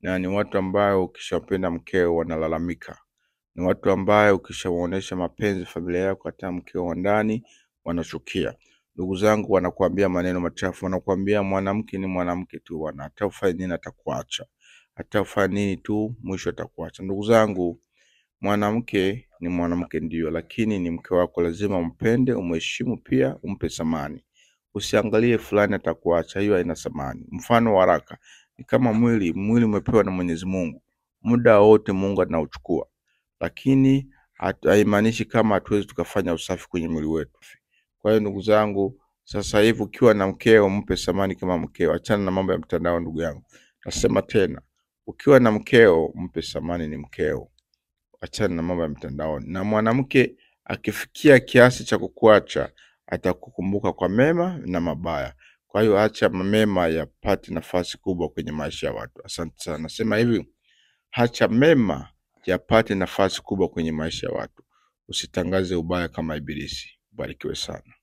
na ni watu ambao ukishapenda mkeo wanalalamika. Ni watu ambao ukishawaonesha mapenzi familia yako, hata mkeo wa ndani wanachukia. Ndugu zangu, wanakuambia maneno machafu, wanakuambia mwanamke ni mwanamke tu bwana, hata ufanye nini atakuacha, hata ufanye nini tu mwisho atakuacha. Ndugu zangu, mwanamke ni mwanamke ndio, lakini ni mke wako, lazima umpende, umheshimu, pia umpe thamani. Usiangalie fulani atakuacha, hiyo haina thamani. Mfano wa haraka ni kama mwili umepewa na Mwenyezi Mungu, muda wote Mungu anauchukua, lakini haimaanishi kama hatuwezi tukafanya usafi kwenye mwili wetu. Kwa hiyo ndugu zangu, sasa hivi ukiwa na mkeo mpe thamani kama mkeo, achana na mambo ya mtandao. Ndugu yangu, nasema tena, ukiwa na mkeo mpe thamani, ni mkeo, achana na mambo ya mtandao. Na mwanamke akifikia kiasi cha kukuacha, atakukumbuka kwa mema na mabaya. Kwa hiyo acha mema yapate nafasi kubwa kwenye maisha ya watu. Asante sana. Nasema hivi, acha mema yapate nafasi kubwa kwenye maisha ya watu. Usitangaze ubaya kama ibilisi. Barikiwe sana.